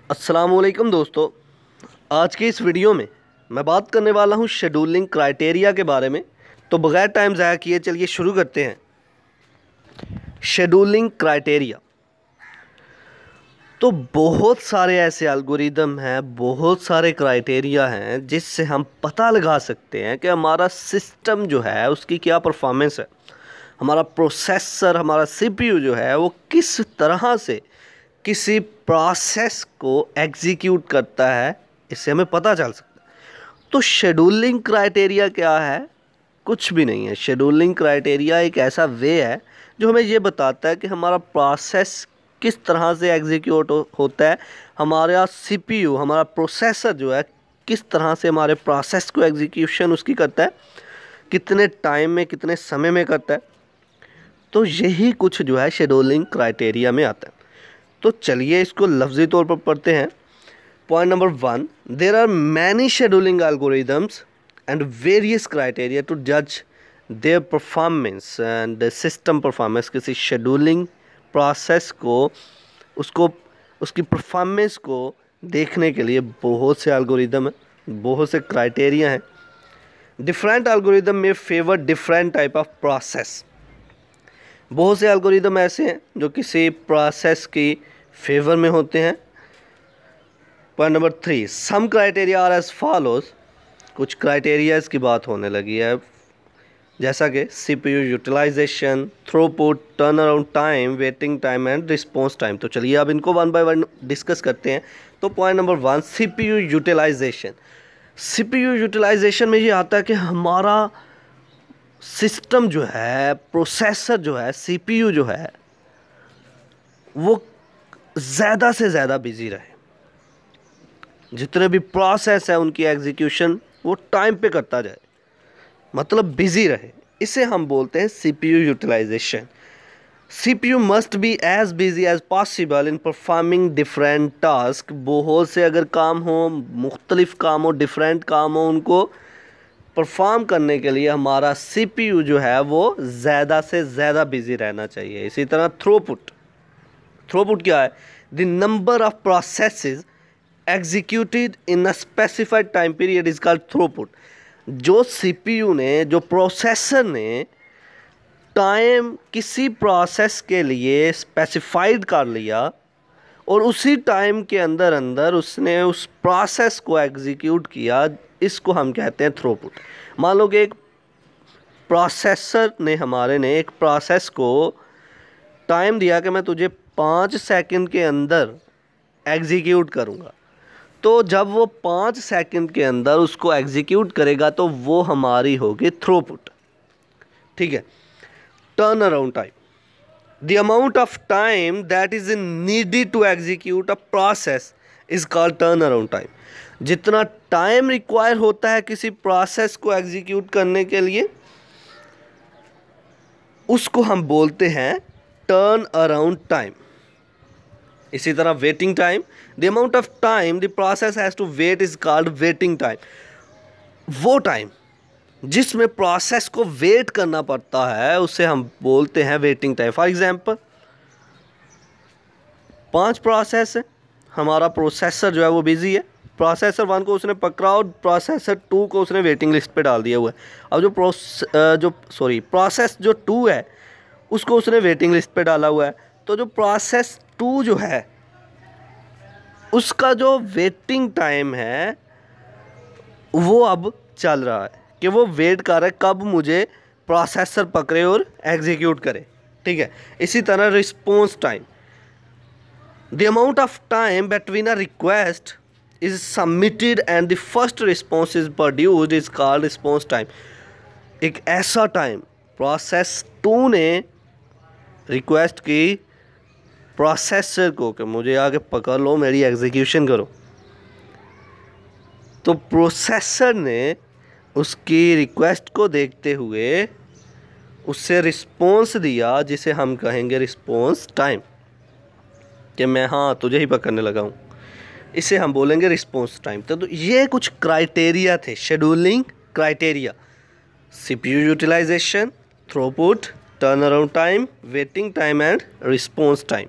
अस्सलामुअलैकुम दोस्तों, आज की इस वीडियो में मैं बात करने वाला हूं शेड्यूलिंग क्राइटेरिया के बारे में। तो बगैर टाइम ज़ाया किए चलिए शुरू करते हैं। शेड्यूलिंग क्राइटेरिया तो बहुत सारे ऐसे एल्गोरिदम हैं, बहुत सारे क्राइटेरिया हैं जिससे हम पता लगा सकते हैं कि हमारा सिस्टम जो है उसकी क्या परफॉर्मेंस है, हमारा प्रोसेसर, हमारा सीपीयू जो है वो किस तरह से किसी प्रोसेस को एग्जीक्यूट करता है, इससे हमें पता चल सकता है। तो शेड्यूलिंग क्राइटेरिया क्या है? कुछ भी नहीं है। शेड्यूलिंग क्राइटेरिया एक ऐसा वे है जो हमें ये बताता है कि हमारा प्रोसेस किस तरह से एग्जीक्यूट होता है, हमारा सीपीयू, हमारा प्रोसेसर जो है किस तरह से हमारे प्रोसेस को एग्जीक्यूशन उसकी करता है, कितने टाइम में, कितने समय में करता है। तो यही कुछ जो है शेड्यूलिंग क्राइटेरिया में आता है। तो चलिए इसको लफ्ज़ी तौर पर पढ़ते हैं। Point number 1, there are many scheduling algorithms and various criteria to जज their performance and system performance. किसी शेड्यूलिंग प्रोसेस को, उसको, उसकी परफॉर्मेंस को देखने के लिए बहुत से एल्गोरिदम हैं, बहुत से क्राइटेरिया हैं। डिफरेंट एल्गोरिदम में favour different type of process. बहुत से एल्गोरिदम ऐसे हैं जो किसी प्रोसेस की फेवर में होते हैं। Point number 3, some criteria are as follows. कुछ क्राइटेरियाज की बात होने लगी है, जैसा कि CPU utilisation, throughput, turn around time, waiting time and response time. तो चलिए अब इनको वन बाय वन डिस्कस करते हैं। तो point number 1, CPU utilisation. CPU utilisation में ये आता है कि हमारा सिस्टम जो है, प्रोसेसर जो है, सीपीयू जो है, वो ज़्यादा से ज़्यादा बिजी रहे। जितने भी प्रोसेस है उनकी एग्जीक्यूशन वो टाइम पे करता जाए, मतलब बिजी रहे। इसे हम बोलते हैं CPU utilisation. CPU must be as busy as possible in performing different task. बहुत से अगर काम हो, मुख्तलिफ काम हो, डिफरेंट काम हो, उनको परफॉर्म करने के लिए हमारा सीपीयू जो है वो ज़्यादा से ज़्यादा बिजी रहना चाहिए। इसी तरह थ्रूपुट। थ्रूपुट क्या है? The number of processes executed in a specified time period is called throughput. जो सीपीयू ने, जो प्रोसेसर ने टाइम किसी प्रोसेस के लिए स्पेसिफाइड कर लिया और उसी टाइम के अंदर अंदर उसने उस प्रोसेस को एग्जीक्यूट किया, इसको हम कहते हैं थ्रूपुट। मान लो कि एक प्रोसेसर ने, हमारे ने एक प्रोसेस को टाइम दिया कि मैं तुझे 5 सेकंड के अंदर एग्जीक्यूट करूँगा। तो जब वो 5 सेकंड के अंदर उसको एग्जीक्यूट करेगा तो वो हमारी होगी थ्रूपुट। ठीक है। Turn around time, the amount of time that is needed to execute a process is called turnaround time। जितना टाइम रिक्वायर होता है किसी प्रोसेस को एग्जीक्यूट करने के लिए, उसको हम बोलते हैं टर्न अराउंड टाइम। इसी तरह waiting time, the amount of time the process has to wait is called waiting time. वो टाइम जिसमें प्रोसेस को वेट करना पड़ता है उसे हम बोलते हैं waiting time. For example 5 process है, हमारा प्रोसेसर जो है वो बिजी है। प्रोसेसर 1 को उसने पकड़ा और प्रोसेसर 2 को उसने वेटिंग लिस्ट पे डाल दिया हुआ है। अब प्रोसेस जो 2 है उसको उसने वेटिंग लिस्ट पे डाला हुआ है। तो जो प्रोसेस 2 जो है उसका जो वेटिंग टाइम है वो अब चल रहा है कि वो वेट कर रहा है कब मुझे प्रोसेसर पकड़े और एग्जीक्यूट करे। ठीक है। इसी तरह response time, the amount of time between a request is submitted and the first response is produced is called response time. एक ऐसा टाइम प्रोसेस 2 ने रिक्वेस्ट की प्रोसेसर को कि मुझे आगे पकड़ लो, मेरी एग्जीक्यूशन करो, तो प्रोसेसर ने उसकी रिक्वेस्ट को देखते हुए उससे रिस्पॉन्स दिया, जिसे हम कहेंगे रिस्पॉन्स टाइम, कि मैं हाँ तुझे ही पकड़ने लगा हूँ, इसे हम बोलेंगे रिस्पॉन्स टाइम। तो ये कुछ क्राइटेरिया थे, scheduling criteria. CPU utilisation, throughput, turn around time, waiting time and response time.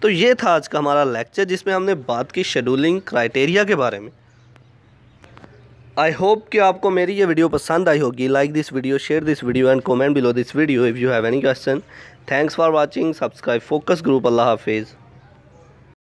तो ये था आज का हमारा लेक्चर जिसमें हमने बात की शेड्यूलिंग क्राइटेरिया के बारे में। आई होप कि आपको मेरी ये वीडियो पसंद आई होगी। Like this video, share this video and comment below this video if you have any question. Thanks for watching. Subscribe focus group. अल्लाह हाफिज़।